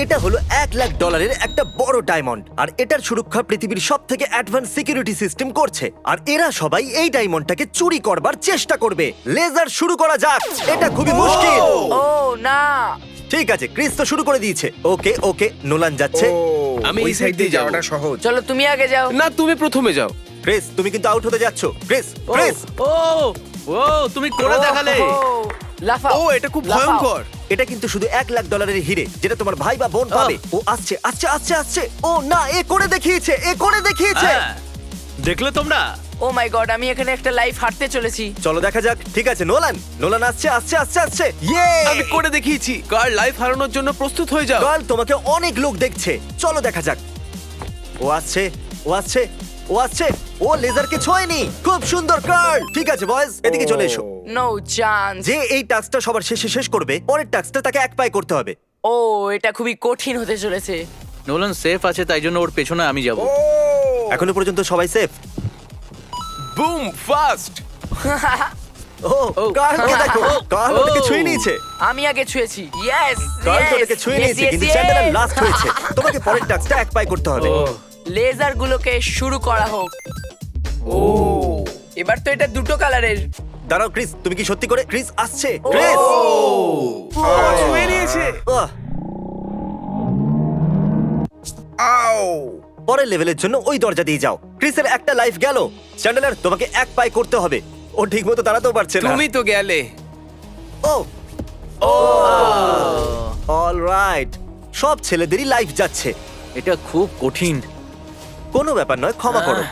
এটা হলো $1,00,000 একটা বড় ডায়মন্ড, আর এটার সুরক্ষা পৃথিবীর সব থেকে অ্যাডভান্স সিকিউরিটি সিস্টেম করছে। আর এরা সবাই এই ডায়মন্ডটাকে চুরি করবার চেষ্টা করবে। লেজার শুরু করা যাক, এটা খুবই মুশকিল। ও না, ঠিক আছে, ক্রিস তো শুরু করে দিয়েছে। ওকে ওকে, নোলান যাচ্ছে। আমি ওই এই সাইড সাইড দিয়ে দিয়ে যাওয়াটা যাবো। সহজ। চলো তুমি আগে যাও। না, তুমি প্রথমে যাও। ক্রিস, তুমি কিন্তু আউট হতে যাচ্ছ। ক্রিস, ও, ক্রিস, ও ও তুমি করে দেখালে। ও, লাফাও। ও, এটা খুব লাফাও। ভয়ঙ্কর। এটা কিন্তু শুধু $1,00,000 হিরে, যেটা তোমার ভাই বা বোন পাবে। ও আসছে আসছে আসছে আসছে। ও না, এ করে দেখিয়েছে, এ করে দেখিয়েছে। হ্যাঁ। দেখলে তোমরা? ও মাই গড, আমি এখানে একটা লাইফ হাঁটতে চলেছি। চলো দেখা যাক। ঠিক আছে, নোলান, নোলান আসছে আসছে আসছে আসছে। ইয়ে! আমি করে দেখিয়েছি। কার লাইফ হারানোর জন্য প্রস্তুত হয়ে যাও। কাল তোমাকে অনেক লোক দেখছে। চলো দেখা যাক। ও আসছে, ও আসছে, ও আসছে। ও লেজারকে ছোঁয়নি। খুব সুন্দর কার্ল। ঠিক আছে বয়েজ, এদিকে চলে এসো। No chance. যে এই টাস্কটা সবার শেষে শেষ করবে, পরের টাস্কটা তাকে এক পায়ে করতে হবে। ও, এটা খুবই কঠিন হতে চলেছে। নোলান সেফ আছে, তাই জন্য ওর পেছনে আমি যাব। এখনো পর্যন্ত সবাই সেফ। Boom, fast. ও কার্লকে দেখো, কার্ল ও। ওটাকে ছুঁয়ে নিয়েছে। আমি আগে ছুঁয়েছি। ইয়েস, কার্ল তো ওটাকে ছুঁয়ে নিয়েছে, কিন্তু চ্যান্ডেলার লাস্ট হয়েছে। তোমাকে পরের টাস্কটা এক পায়ে করতে হবে। লেজার গুলোকে শুরু করা হোক। ও, এবার তো এটা দুটো কালারের। দাঁড়াও ক্রিস, তুমি কি সত্যি করে? ক্রিস আসছে, ক্রিস। ছুঁয়ে নিয়েছে। আহ, আও পরের লেভেলের জন্য ওই দরজা দিয়ে যাও। ক্রিসের একটা লাইফ গেল। চ্যান্ডেলার, তোমাকে এক পায়ে করতে হবে। ও ঠিকমতো দাঁড়াতেও পারছে না। তুমি তো গেলে। ও অলরাইট, সব ছেলেদেরই লাইফ যাচ্ছে। এটা খুব কঠিন। কোনো ব্যাপার নয়, ক্ষমা করো।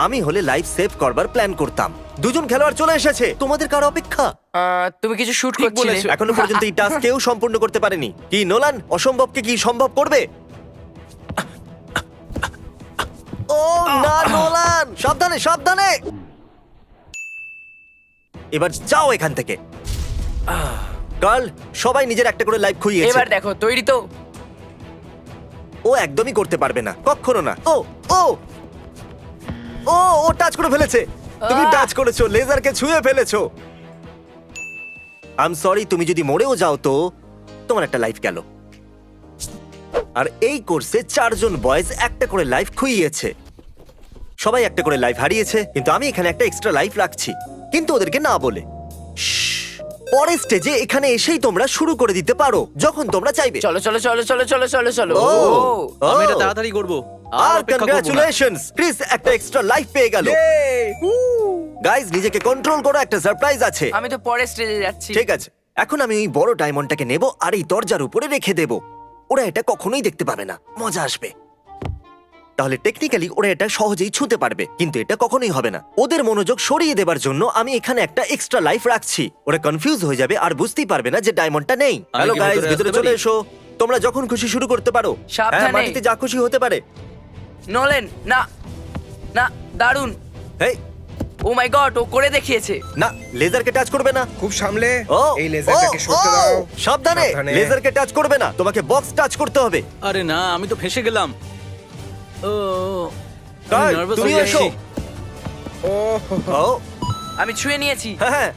আমি হলে লাইফ সেভ করবার প্ল্যান করতাম। দুজন খেলোয়াড় চলে এসেছে, তোমাদের কার অপেক্ষা? তুমি কিছু শুট ঠিক করছিলে। বলেছো। এখনো পর্যন্ত এই টাস্ক কেউ সম্পূর্ণ করতে পারেনি। কি নোলান, অসম্ভবকে কি সম্ভব করবে? ও না নোলান, সাবধানে সাবধানে। এবার যাও এখান থেকে। কার্ল, সবাই নিজের একটা করে লাইফ খুইয়েছে। এবার দেখো, তৈরি তো? ও একদমই করতে পারবে না, কখনো না। ও ও ও ও টাচ করে ফেলেছে। তুমি আহ! টাচ করেছো, লেজারকে ছুঁয়ে ফেলেছো। আই এম সরি, তুমি যদি মরেও যাও তো তোমার একটা লাইফ গেল। আর এই কোর্সে 4 জন বয়েজ একটা করে লাইফ খুইয়েছে। সবাই একটা করে লাইফ হারিয়েছে, কিন্তু আমি এখানে একটা এক্সট্রা লাইফ রাখছি, কিন্তু ওদেরকে না বলে। শ্শ্। পরের স্টেজে এখানে এসেই তোমরা শুরু করে দিতে পারো যখন তোমরা চাইবে। চলো চলো চলো চলো চলো চলো চলো। ও, ও, আমি এটা ও। তাড়াতাড়ি করব। আর অপেক্ষা করব না। কংগ্রাচুলেশনস, ক্রিস একটা এক্সট্রা লাইফ পেয়ে গেল। গাইজ, নিজেকে কন্ট্রোল করো, একটা সারপ্রাইজ আছে। আমি তো পরের স্টেজে যাচ্ছি। ঠিক আছে, এখন আমি এই বড় ডায়মন্ডটাকে নেব আর এই দরজার উপরে রেখে দেব। ওরা এটা কখনোই দেখতে পাবে না, মজা আসবে। তাহলে টেকনিক্যালি ওরা এটা সহজেই ছুঁতে পারবে, কিন্তু এটা কখনোই হবে না। ওদের মনোযোগ সরিয়ে দেবার জন্য আমি এখানে একটা এক্সট্রা লাইফ রাখছি। ওরা কনফিউজ হয়ে যাবে আর বুঝতেই পারবে না যে ডায়মন্ডটা নেই। আমি হ্যালো কি গাইজ, ভেতরে ভিতরে আসতে চলে পারি? এসো। তোমরা যখন খুশি শুরু করতে পারো। সাবধানে। হ্যাঁ, মাটিতে যা খুশি হতে পারে। নলেন, না না, দারুন। হেই, ও মাই গড, ও করে দেখিয়েছে। না, লেজারকে টাচ করবে না। খুব সামলে। ও এই লেজারটাকে ও, সরতে ও, দাও। সাবধানে, সাবধানে। লেজারকে টাচ করবে না, তোমাকে বক্স টাচ করতে হবে। আরে না, আমি তো ফেসে গেলাম। ও, কার্ল, আমি নার্ভাস তুমি হয়ে এসো। যাচ্ছি। ও ও আমি ছুঁয়ে নিয়েছি। হ্যাঁ হ্যাঁ।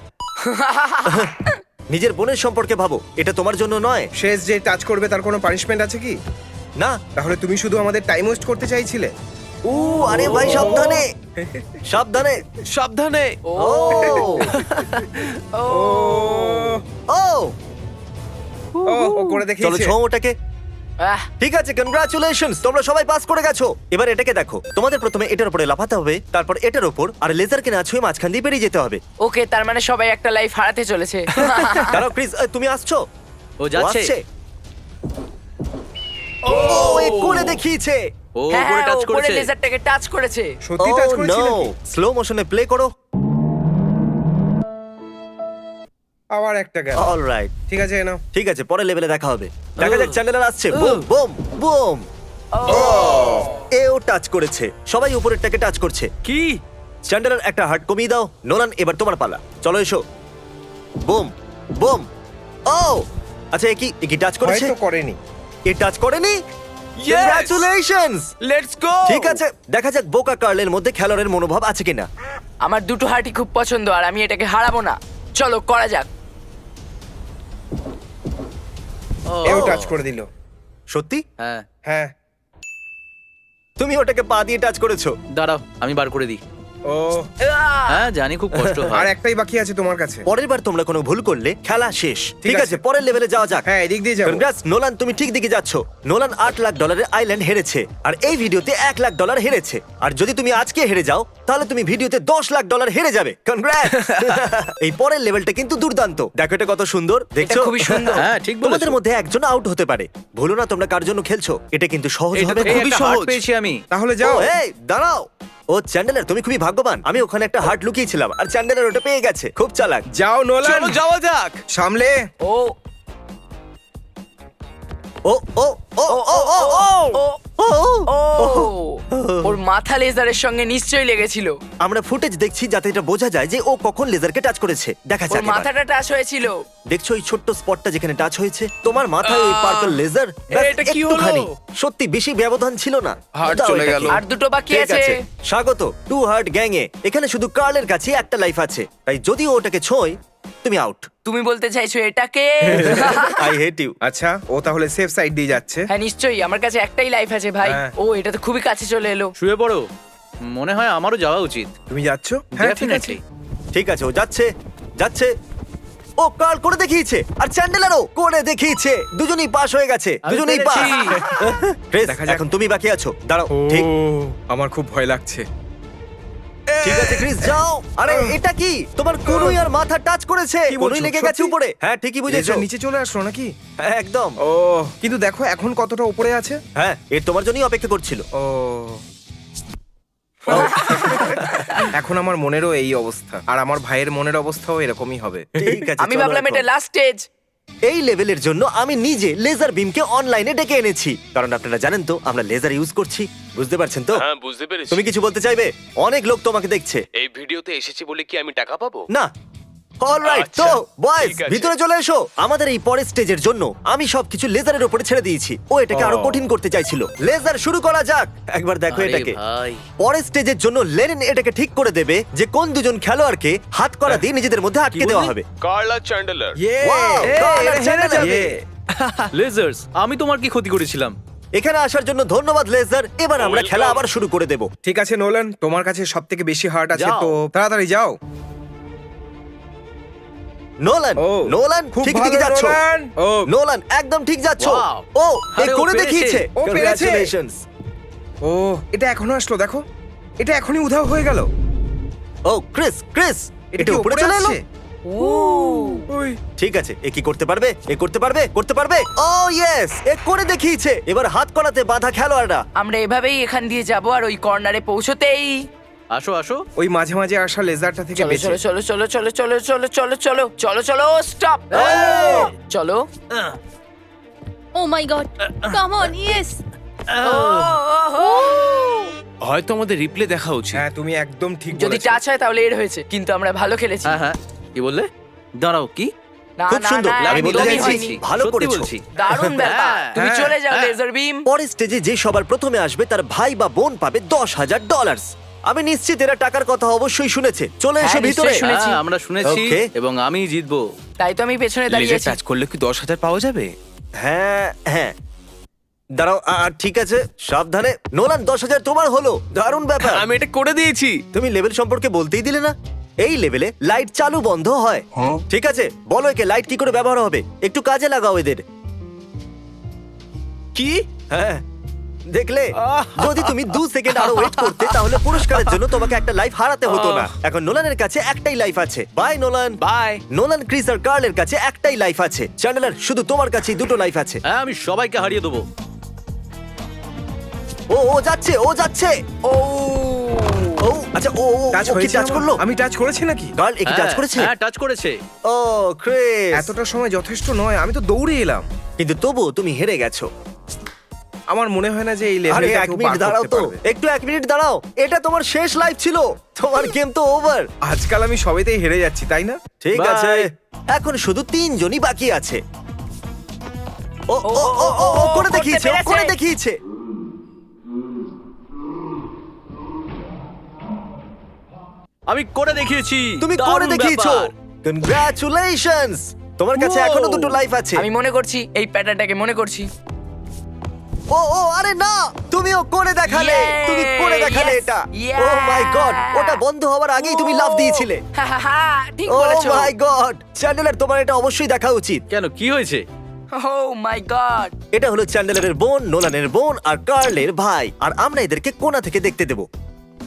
নিজের বোনের সম্পর্কে ভাবো, এটা তোমার জন্য নয়। শেষ যে টাচ করবে তার কোনো পানিশমেন্ট আছে কি? না। তাহলে তুমি শুধু আমাদের টাইম ওয়েস্ট করতে চাইছিলে? ও আরে ভাই, সাবধানে সাবধানে। সাবধানে। ও ও ও ও ও ও করে চলো দেখিয়েছে। ছো ওটাকে। আহ, ঠিক আছে, কনগ্রাচুলেশনস, তোমরা সবাই পাস করে গেছো। এবার এটাকে দেখো, তোমাদের প্রথমে এটার উপরে লাফাতে হবে, তারপর এটার উপর, আর লেজারকে না ছুঁয়ে মাঝখান দিয়ে বেরিয়ে যেতে হবে। ওকে, তার মানে সবাই একটা লাইফ হারাতে চলেছে। দাঁড়াও ক্রিস, তুমি আসছো? ও যাচ্ছে। আসছে। ও এ করে দেখিয়েছে। ও হ্যাঁ করে হ্যাঁ, টাচ ও করে করেছে। লেজারটাকে টাচ করেছে। সত্যি টাচ করেছিল কি? স্লো মোশনে প্লে করো। আবার একটা গেল। অলরাইট, ঠিক আছে, নাও। ঠিক আছে, পরের লেভেলে দেখা হবে। দেখা যাক, চ্যান্ডেলার আসছে। Boom boom boom. এও টাচ করেছে। সবাই উপরেরটাকে টাচ করছে। কি? চ্যান্ডেলার একটা হার্ট কমিয়ে দাও। নোলান, এবার তোমার পালা, চলো এসো। Boom boom. ও আচ্ছা, এ কি টাচ করেছে? হয়তো করেনি। এ টাচ করেনি। কংগ্রাচুলেশনস। Let's go. ঠিক আছে, দেখা যাক বোকা কার্লের মধ্যে খেলোয়াড়ের মনোভাব আছে কিনা। আমার দুটো হার্টই খুব পছন্দ, আর আমি এটাকে হারাবো না। চলো করা যাক। এও টাচ করে দিল। সত্যি? হ্যাঁ হ্যাঁ। তুমি ওটাকে পা দিয়ে টাচ করেছো। দাঁড়াও আমি বার করে দিই। ও, হ্যাঁ জানি খুব কষ্ট আর হয়। একটাই বাকি আছে তোমার কাছে। পরের বার তোমরা কোনো ভুল করলে খেলা শেষ। ঠিক আছে, আছে। পরের লেভেলে যাওয়া যাক। হ্যাঁ, এদিক দিয়ে যাবো। কনগ্রাটস নোলান, তুমি ঠিক দিকে যাচ্ছ। নোলান $8 লাখ আইল্যান্ড হেরেছে আর এই ভিডিওতে $1 লাখ হেরেছে। আর যদি তুমি আজকে হেরে যাও তাহলে তুমি ভিডিওতে $10 লাখ হেরে যাবে। কনগ্রাটস! এই পরের লেভেলটা কিন্তু দুর্দান্ত। দেখো এটা কত সুন্দর, এটা দেখছো? খুবই সুন্দর। হ্যাঁ ঠিক বলেছো। তোমাদের মধ্যে একজন আউট হতে পারে। ভুলো না তোমরা কার জন্য খেলছো। এটা কিন্তু সহজ এটা হবে, তো এই খুবই একটা সহজ। হার্ট পেয়েছি আমি। তাহলে যাও। ও, এই দাঁড়াও। ও চ্যান্ডেলার, তুমি খুবই ভাগ্যবান। আমি ওখানে একটা হার্ট লুকিয়েছিলাম আর চ্যান্ডেলার ওটা পেয়ে গেছে। খুব চালাক। যাও নোলান, চলো যাওয়া যাক। সামলে। ও ও ও ও ও ও ও ও ও ও ওর মাথা লেজারের সঙ্গে নিশ্চয়ই লেগেছিল। আমরা ফুটেজ দেখছি যাতে এটা বোঝা যায় যে ও কখন লেজারকে টাচ করেছে। দেখা ওর যাক এবার। মাথাটা টাচ হয়েছিল। দেখছো এই ছোট্ট স্পটটা যেখানে টাচ হয়েছে? তোমার মাথায় ওই পার্পল লেজার। এটা কি হলো? সত্যি বেশি ব্যবধান ছিল না। হার্ট দাও চলে এটাকে। গেল। আর দুটো বাকি ঠিক আছে। আছে, স্বাগত টু হার্ট গ্যাং এ। এখানে শুধু কার্লের কাছে একটা লাইফ আছে, তাই যদি ও ওটাকে ছোঁয় তুমি আউট। তুমি বলতে চাইছো এটাকে? I hate you. আচ্ছা, ও তাহলে সেফ সাইড দিয়ে যাচ্ছে। হ্যাঁ নিশ্চয়ই, আমার কাছে একটাই লাইফ আছে ভাই। হ্যাঁ। ও এটা তো খুবই কাছে চলে এলো। শুয়ে পড়ো। মনে হয় আমারও যাওয়া উচিত। তুমি যাচ্ছ? হ্যাঁ, ঠিক আছে। Definitely। ঠিক আছে, ও যাচ্ছে যাচ্ছে। ও কার্ল করে দেখিয়েছে আর চ্যান্ডেলারও করে দেখিয়েছে। দুজনেই পাস হয়ে গেছে, আমি দুজনেই পাস। পেরেছি। ক্রিস, দেখা যাক। এখন তুমি বাকি আছো। দাঁড়াও। ও, ঠিক আমার খুব ভয় লাগছে। ঠিক আছে ক্রিস, যাও। আরে এটা কি? তোমার কোনুই আর মাথা টাচ করেছে। কি কোনুই বলছো? লেগে গেছে সত্যি? উপরে। হ্যাঁ ঠিকই বুঝেছো। লেজার নিচে চলে আসলো নাকি? হ্যাঁ, একদম। ও, কিন্তু দেখো এখন কতটা উপরে আছে। হ্যাঁ, এর তোমার জন্যই অপেক্ষা করছিল। ও, এখন আমার মনেরও এই অবস্থা, আর আমার ভাইয়ের মনের অবস্থাও এরকমই হবে। ঠিক আছে, আমি চলো ভাবলাম এখন। এটা লাস্ট স্টেজ। এই লেভেলের জন্য আমি নিজে লেজার বিমকে অনলাইনে ডেকে এনেছি, কারণ আপনারা জানেন তো আমরা লেজার ইউজ করছি। বুঝতে পারছেন তো? হ্যাঁ বুঝতে পেরেছি। তুমি কিছু বলতে চাইবে? অনেক লোক তোমাকে দেখছে। এই ভিডিওতে এসেছি বলে কি আমি টাকা পাবো? না। অলরাইট, আচ্ছা, তো বয়েজ ঠিক আছে। ভিতরে চলে এসো। আমাদের এই পরের স্টেজের জন্য আমি সবকিছু লেজারের উপরে ছেড়ে দিয়েছি। ও এটাকে আরো ও। কঠিন করতে চাইছিল। লেজার শুরু করা যাক। একবার দেখো আরে এটাকে। ভাই। পরের স্টেজের জন্য লেনিন এটাকে ঠিক করে দেবে যে কোন দুজন খেলোয়াড়কে হাত করা দিয়ে নিজেদের মধ্যে আটকে দেওয়া হবে। কার্লা চ্যান্ডেলার। ইয়ে, Wow, কার্ল আর চ্যান্ডেলার। ইয়ে। লেজার্স, আমি তোমার কি ক্ষতি করেছিলাম? এখানে আসার জন্য ধন্যবাদ লেজার। এবার আমরা Welcome. খেলা আবার শুরু করে দেব। ঠিক আছে নোলান, তোমার কাছে সব থেকে বেশি হার্ট আছে, যাও। তো তাড়াতাড়ি যাও। নোলান, ও, নোলান খুব ঠিক ভালো দিকে যাচ্ছ। নোলান। ও, নোলান একদম ঠিক যাচ্ছ। Wow. ও এই আরে, ও করে পেরেছে। দেখিয়েছে। ও পেরেছে। Congratulations. ও, এটা এখনো আসলো, দেখো এটা এখনই উধাও হয়ে গেল। ও ক্রিস, ক্রিস এটা কি উপরে চলে এলো। আসছে? ও ওই, ঠিক আছে, এ কি করতে পারবে? এ করতে পারবে? করতে পারবে? ও ইয়েস, এ করে দেখিয়েছে। এবার হাত করাতে বাঁধা খেলোয়াড়রা। আমরা এভাবেই এখান দিয়ে যাব আর ওই কর্নারে পৌঁছতেই আসো আসো। ওই মাঝে মাঝে আসা লেজারটা থেকে চলো বেঁচে। চলো চলো চলো চলো চলো চলো চলো চলো চলো স্টপ চলো। Oh my god. Come on, yes. হয়তো আমাদের রিপ্লে দেখা উচিত। হ্যাঁ, তুমি একদম ঠিক যদি বলেছো। টাচ হয় তাহলে এর হয়েছে, কিন্তু আমরা ভালো খেলেছি। হ্যাঁ হ্যাঁ, কি বললে? দাঁড়াও, কি? না খুব না সুন্দর। না, আমি বলতে একদমই চাইছি হয়নি। ভালো সত্যি করেছো। বলছি। দারুণ ব্যাপার। হ্যাঁ, তুমি হ্যাঁ, চলে যাও হ্যাঁ। Laser beam. পরের স্টেজে যে সবার প্রথমে আসবে তার ভাই বা বোন পাবে $10,000। আমি নিশ্চিত এরা টাকার কথা অবশ্যই শুনেছে। চলে এসো হ্যাঁ, ভিতরে। নিশ্চয়ই শুনেছি। হ্যাঁ, আমরা শুনেছি Okay. এবং আমি জিতবো। তাই তো আমি পেছনে লেজার দাঁড়িয়েছি। টাচ করলে কি 10,000 পাওয়া যাবে? হ্যাঁ হ্যাঁ, দাঁড়াও। ঠিক আছে, সাবধানে। নোলান, 10,000 তোমার হলো। দারুণ ব্যাপার। আমি এটা করে দিয়েছি। তুমি লেভেল সম্পর্কে বলতেই দিলে না। এই লেভেলে লাইট চালু বন্ধ হয়। ঠিক আছে, বলো একে লাইট কি করে ব্যবহার হবে। একটু কাজে লাগাও এদের। কি? হ্যাঁ, দেখলে? যদি তুমি 2 সেকেন্ড আরো ওয়েট করতে তাহলে পুরস্কারের জন্য তোমাকে একটা লাইফ হারাতে হতো না। এখন নোলানের কাছে একটাই লাইফ আছে। Bye Nolan. Bye. Nolan, Chris আর কার্লের কাছে একটাই লাইফ আছে। চ্যান্ডেলার, শুধু তোমার কাছেই 2টো লাইফ আছে। হ্যাঁ, আমি সবাইকে হারিয়ে দেবো। ও ও যাচ্ছে, ও যাচ্ছে। ও ও আচ্ছা, ও ও টাচ ও কি হয়েছে টাচ আমার? করলো? আমি টাচ করেছি নাকি? কার্ল একে টাচ করেছে? হ্যাঁ, টাচ করেছে। ও ক্রিস, এতটা সময় যথেষ্ট নয়, আমি তো দৌড়ে এলাম। কিন্তু তবুও তুমি হেরে গেছো। আমার মনে হয় না যে এই আরে লেভেলটা 1 কেউ মিনিট পার দাঁড়াও করতে তো, পারবে। একটু 1 মিনিট দাঁড়াও। এটা তোমার শেষ লাইফ ছিল। তোমার গেম তো ওভার। আজকাল আমি সবেতেই হেরে যাচ্ছি, তাই না? ঠিক Bye. আছে, এখন শুধু 3 জনই বাকি আছে। ও ও ও ও ও করে করতে দেখিয়েছে, ও পেরেছে। করে দেখিয়েছে। আমি করে দেখিয়েছি। তুমি করে দারুণ দেখিয়েছো। ব্যাপার। কনগ্রাচুলেশনস। তোমার কাছে Wow. এখনো 2টো লাইফ আছে। আমি মনে করছি এই প্যাটার্নটাকে মনে করছি। ও ও আরে না, তুমিও করে দেখালে। Yes, তুমি করে দেখালে yes, এটা। yeah. ও মাই গড, ওটা বন্ধ হওয়ার আগেই তুমি লাফ দিয়েছিলে। ঠিক ও বলেছো। মাই গড, চ্যান্ডেলার তোমার এটা অবশ্যই দেখা উচিত। কেন কি হয়েছে? ও মাই গড। এটা হলো চ্যান্ডেলারের বোন, নোলানের বোন আর কার্লের ভাই, আর আমরা এদেরকে কোণা থেকে দেখতে দেবো।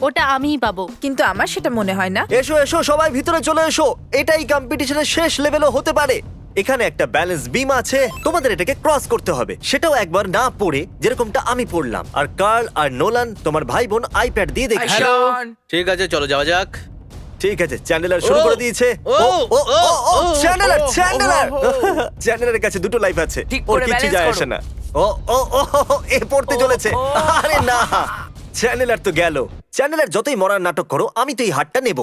ওটা আমিই পাবো। কিন্তু আমার সেটা মনে হয় না। এসো এসো সবাই ভিতরে চলে এসো, এটাই কম্পিটিশনের শেষ লেভেলও হতে পারে। এখানে একটা ব্যালেন্স বিম আছে, তোমাদের এটাকে ক্রস করতে হবে, সেটাও একবার না পড়ে, যেরকমটা আমি পড়লাম। আর কার্ল আর নোলান তোমার ভাই বোন আইপ্যাড দিয়ে দেখছে। হ্যালো। ঠিক আছে চলো যাওয়া যাক। ঠিক আছে, চ্যান্ডেলার শুরু ও, করে দিয়েছে। ও, ও ও ও ও ও, চ্যান্ডেলার ও, চ্যান্ডেলার ও, ও, চ্যান্ডেলারের কাছে দুটো লাইফ আছে, ঠিক ওর করে কিছু balance যায় করো। আসে না। ও ও ও ও, এ পড়তে চলেছে। ও। আরে না, চ্যান্ডেলার তো গেল। চ্যান্ডেলার যতই মরার নাটক করো, আমি তো এই হাটটা নেব।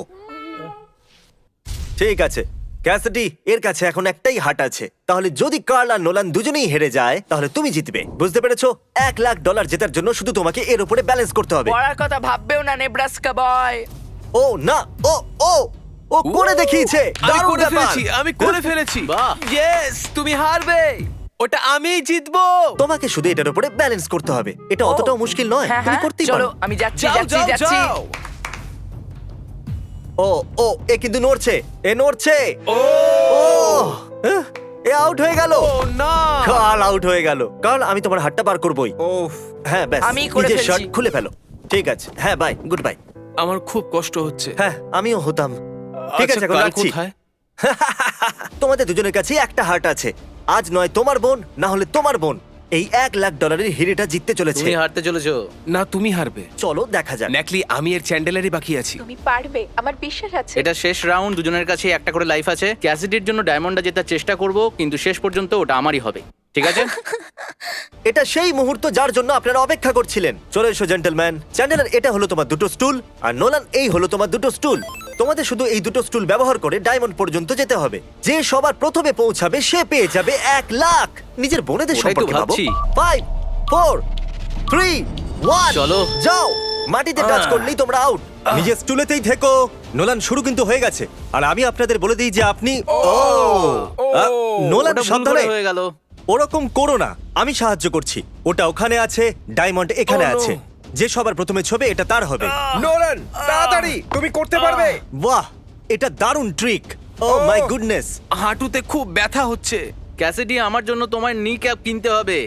ঠিক আছে ক্যাসিডি, এর কাছে এখন একটাই হাট আছে, তাহলে যদি কার্ল আর নোলান দুজনেই হেরে যায় তাহলে তুমি জিতবে, বুঝতে পেরেছো? $1,00,000 জেতার জন্য শুধু তোমাকে এর উপরে ব্যালেন্স করতে হবে। পড়ার কথা ভাববেও না নেব্রাস্কা বয়। ও না, ও ও ও করে দেখিয়েছে, আমি দারুণ করে ব্যাপার। ফেলেছি, আমি করে ফেলেছি। বাহ। ইয়েস, তুমি হারবে। ওটা আমিই জিতবো। তোমাকে শুধু এটার উপরে ব্যালেন্স করতে হবে, এটা অতটাও মুশকিল নয়, হ্যাঁ তুমি হ্যাঁ, করতেই চলো পারো। আমি যাচ্ছি যাও যাচ্ছি যাও যাচ্ছি। যাও। ও ও এ কিন্তু নড়ছে, এ নড়ছে। ও ও আহ, এ আউট হয়ে গেল। ও না। কার্ল আউট হয়ে গেল। কার্ল, আমি তোমার হাতটা বার করবই। ওফ, হ্যাঁ ব্যাস, আমি করে নিজের ফেলছি। শার্ট খুলে ফেলো। ঠিক আছে, হ্যাঁ বাই, গুড বাই। আমার খুব কষ্ট হচ্ছে। হ্যাঁ আমিও হতাম। ঠিক আছে, এখন কাল রাখছি। কোথায়? তোমাদের দুজনের কাছে একটা হার্ট আছে, আজ নয় তোমার বোন, না হলে তোমার বোন এই $1,00,000 হিরেটা জিততে চলেছে। তুমি হারতে চলেছো। না, তুমি হারবে। চলো দেখা যাক। নেকলি, আমি এর চ্যান্ডেলারই বাকি আছি। তুমি পারবে, আমার বিশ্বাস আছে। এটা শেষ রাউন্ড, দুজনের কাছে একটা করে লাইফ আছে। ক্যাসিডির জন্য ডায়মন্ডটা জেতার চেষ্টা করব, কিন্তু শেষ পর্যন্ত ওটা আমারই হবে, ঠিক আছে? এটা সেই মুহূর্ত যার জন্য আপনারা অপেক্ষা করছিলেন। চলে এসো জেন্টলম্যান। চ্যান্ডেলার, এটা হলো তোমার দুটো স্টুল, আর নোলান এই হলো তোমার দুটো স্টুল। তোমাদের শুধু এই দুটো স্টুল ব্যবহার করে ডায়মন্ড পর্যন্ত যেতে হবে। যে সবার প্রথমে পৌঁছাবে সে পেয়ে যাবে 1,00,000। নিজের বোনেদের ওটাই তো সম্পর্কে ভাবো। ভাবছি। 5 4 3 1 চলো। যাও। মাটিতে টাচ করলেই তোমরা আউট। নিজের স্টুলেতেই থেকো। নোলান শুরু কিন্তু হয়ে গেছে, আর আমি আপনাদের বলে দিই যে আপনি নোলান ওটা ভুল সাবধানে, করে হয়ে গেল। ওরকম করো না, আমি সাহায্য করছি। ওটা ওখানে আছে, ডায়মন্ড এখানে Oh, no. আছে। যে সবার প্রথমে ছবে এটা তার হবে। নোলান তাড়াতাড়ি, তুমি করতে পারবে। বাহ, এটা দারুণ ট্রিক। O my goodness. হাঁটুতে খুব ব্যথা হচ্ছে। ক্যাসিডি, আমার জন্য তোমার নি ক্যাপ কিনতে হবে।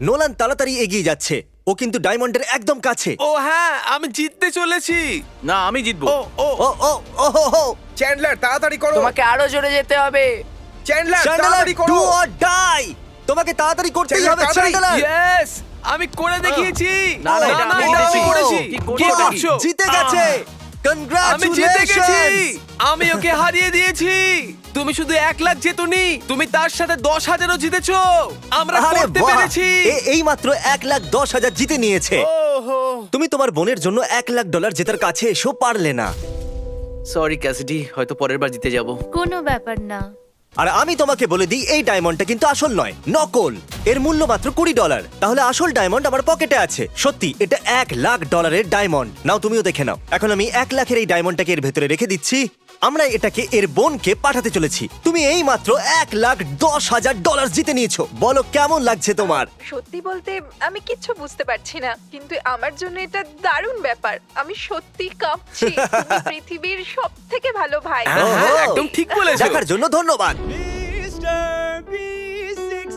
নোলান তাড়াতাড়ি এগিয়ে যাচ্ছে, ও কিন্তু ডায়মন্ডের একদম কাছে। ও হ্যাঁ, আমি জিততে চলেছি। না, আমি জিতবো। ও ও ও ও ও হো হো। চ্যান্ডলার তাড়াতাড়ি করো। তোমাকে আরো জোরে যেতে হবে। চ্যান্ডলার চ্যান্ডেলার, তাড়াতাড়ি করো। Do or die. তোমাকে তাড়াতাড়ি করতেই চ্যান্ডেলার, হবে তাড়াতাড়ি। চ্যান্ডেলার। ইয়েস, আমি করে দেখিয়েছি। না, না, এটা আমি এটা আমি করেছি। করেছি। কি কি করছো? করছো? জিতে গেছে। আমি জিতে গেছি। কনগ্রাচুলেশনস। আমি ওকে হারিয়ে দিয়েছি। তুমি শুধু 1,00,000 জেতোনি, তুমি তার সাথে 10,000ও জিতেছো। আমরা আরে করতে বাহ, পেরেছি। এই মাত্র 1,10,000 জিতে নিয়েছে। ওহো। তুমি তোমার বোনের জন্য $1,00,000 জেতার কাছে এসেও পারলে না। সরি ক্যাসিডি, হয়তো পরের বার জিতে যাব। কোনো ব্যাপার না। আর আমি তোমাকে বলে দিই, এই ডায়মন্ডটা কিন্তু আসল নয়, নকল। এর মূল্য মাত্র $20। তাহলে আসল ডায়মন্ড আমার পকেটে আছে। সত্যি, এটা $1,00,000 ডায়মন্ড। নাও তুমিও দেখে নাও। এখন আমি 1,00,000 এই ডায়মন্ডটাকে এর ভেতরে রেখে দিচ্ছি। আমরা এটাকে এর বোনকে পাঠাতে চলেছি। তুমি এই মাত্র $1,10,000 জিতে নিয়েছো। বলো কেমন লাগছে তোমার? সত্যি বলতে আমি কিচ্ছু বুঝতে পারছি না, কিন্তু আমার জন্য এটা দারুণ ব্যাপার। আমি সত্যি কাঁপছি। তুমি পৃথিবীর সবথেকে ভালো ভাই। হ্যাঁ, হ্যাঁ, ওহো। একদম ঠিক বলেছো। দেখার জন্য ধন্যবাদ। Mr. B6,